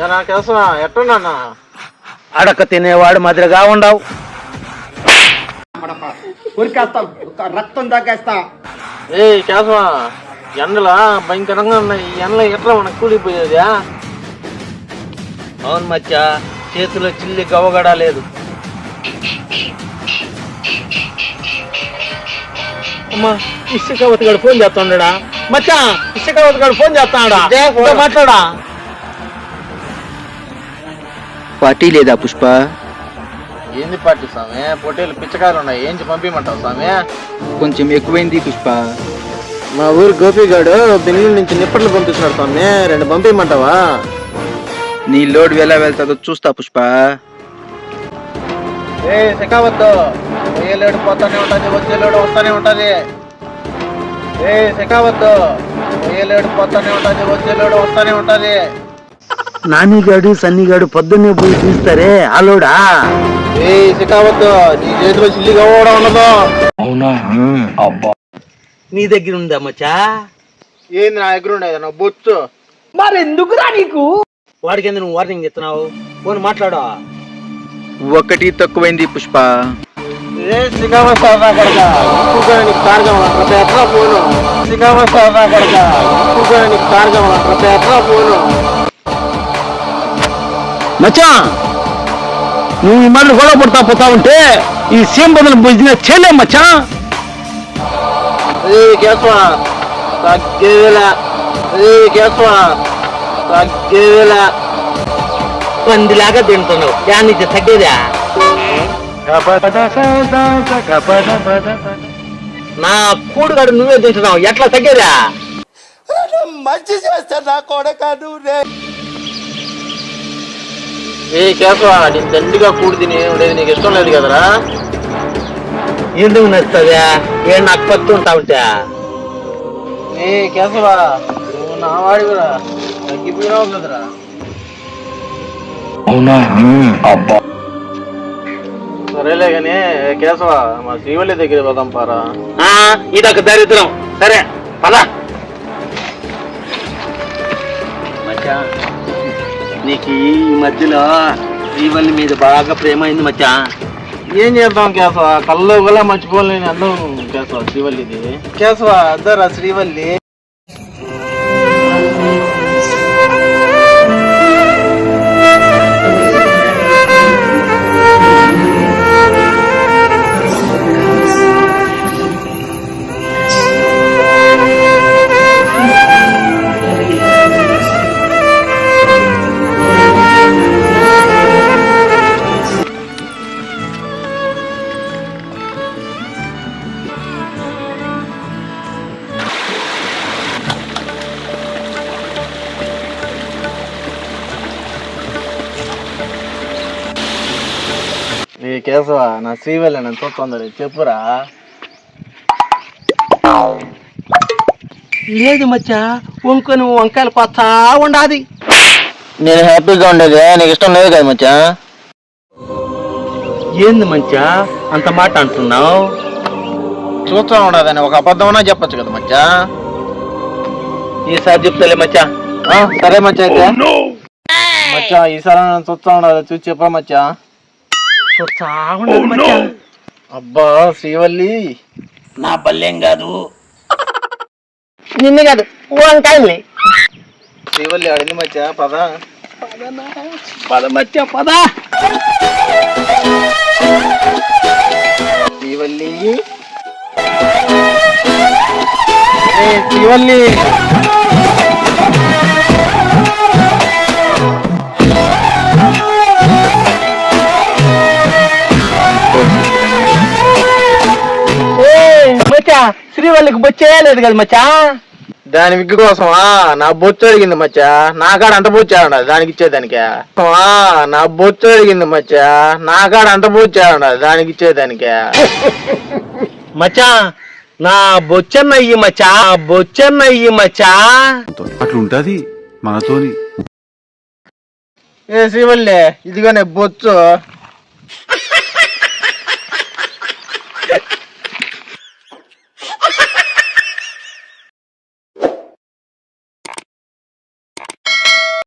ఎట్టున్నా అడక తినేవాడు మాదిరిగా ఉండవు. ఉరికేస్తాం, రక్తం తాగేస్తా. ఏ కేశవా, ఎండలా భయంకరంగా ఉన్నాయి. ఈ ఎండలో ఎట్లా మనకు కూలిపోయేది? అవును మచ్చా, చేతిలో చిల్లి గవగడా లేదు. అమ్మా, ఇసుకవతి గారు ఫోన్ చేస్తాడా? మచ్చా, ఇసుకవతి గారు ఫోన్ చేస్తాడా? మాట్లాడా? పార్టీ లేదా పుష్ప? ఏంది పార్టీ స్వామి? పొట్టేలు పిచ్చకాయలు ఉన్నాయి, ఏంచి పంపించమంటావు స్వామి? కొంచెం ఎక్కువైంది పుష్ప. మా ఊరు గోపిగాడు బెంగళూరు నుంచి నిప్పట్లు పంపిస్తున్నాడు స్వామి, 2 పంపించమంటావా? నీ లోడ్ ఎలా వెళ్తాదో చూస్తా పుష్ప. ఏ శకావద్దు, ఏ లోడు పోతానే ఉంటది, వచ్చే లోడు వస్తానే ఉంటది. ఏ శకావద్దు, ఏ లోడు పోతానే ఉంటది, వచ్చే లోడు వస్తానే ఉంటది. నానిగాడు సన్నిగాడు పొద్దున్నే పోయి తీస్తారే ఆలోడా? ఏ శకావద్దు, నీ చేతిలో చిల్లిగా కూడా ఉండదు. అవునా? అబ్బా, నీ దగ్గర ఉందా మచ్చా? ఏంది నా దగ్గర ఉండేది? నా బొచ్చు. మరెందుకురా నీకు? వాడికి ఎందుకు నువ్వు వార్నింగ్ ఇస్తున్నావు? ఫోన్ మాట్లాడా? 1 తక్కువైంది పుష్ప. ఏ శిఖావస్థ కొడక, నీకు తారకం ఎట్లా పోను? శిఖావస్థ కొడక, నీకు తారకం ఎట్లా పోను? మచ్చా, నువ్వు ఈ మళ్ళీ గొడవ పడతా పోతా ఉంటే ఈ సీఎం బదులు బిజినెస్ చేయలేం మచ్చా. ఏ కేశవ తగ్గేలా, ఏ కేశవ తగ్గేలా. పందిలాగా తింటున్నావు, దాని తగ్గేదా? నా కూడుగాడు నువ్వే తింటున్నావు, ఎట్లా తగ్గేదా? మంచి చేస్తా నా కొడక నువ్వు. ఏ కేశవ, నేను దండిగా కూడి తిని ఉండేది నీకు ఇష్టం లేదు కదరా? ఎందుకు నచ్చుతుందా? ఏ నాకు పత్తు ఉంటా ఉంటా? ఏ కేశవ, నువ్వు నా వాడి కూడా తగ్గిపోయినావు కదరా? అవునా? అబ్బా, సరేలే కానీ కేశవ, మా శ్రీవల్లి దగ్గర పోదాం పారా. ఇదొక దరిద్రం. సరే పదా. మచ్చా, నీకు ఈ మధ్యలో శ్రీవల్లి మీద బాగా ప్రేమ అయింది మచ్చా. ఏం చేద్దాం కేశవ, కల్లో కూడా మర్చిపోలేని అందం కేశవ శ్రీవల్లిది. కేశవ అద్దరా శ్రీవల్లి. ఏ కేశవ, నా శ్రీవల్లి నన్ను చూస్తుంది, చెప్పురా. లేదు మచ్చా, వంకొని వంకాయలు కొత్తా ఉండాది. నేను హ్యాపీగా ఉండేది నీకు ఇష్టం లేదు కదా మచ్చా? ఏంది మచ్చా అంత మాట అంటున్నావు? చూస్తా ఉండదని ఒక అబద్ధమన్నా చెప్పచ్చు కదా మచ్చా? ఈసారి చెప్తలే మచ్చా. సరే మచ్చా, అయితే మచ్చా ఈసారి చూస్తా ఉండదు, చూసి చెప్పరా మచ్చా? చూస్తా ఉండదు మచ్చా. అబ్బా శ్రీవల్లి, నా బల్లేం కాదు, నిన్ను కాదు వంకాయల్ని. శ్రీవల్లి అడిగింది మచ్చా, పద పద మచ్చా పద. శ్రీవల్లి, శ్రీవల్లి. మచ్చా, శ్రీవల్లికి బొచ్చేయలేదు కదా మచ్చా? దాని విగ్గు కోసమా నా బొచ్చు అడిగింది మచ్చా, నా కాడ అంత బొచ్చాడు దానికి ఇచ్చేదానికే. నా బొచ్చు అడిగింది మచ్చా, నా కాడ అంత బొచ్చాడు దానికి ఇచ్చేదానికే. మచ్చా, నా బొచ్చన్న అయ్యి మచ్చా, బొచ్చన్న అయ్యి మచ్చా. అట్లుంటది మనతోని. ఏ శ్రీవల్లి, ఇదిగోనే బొచ్చు.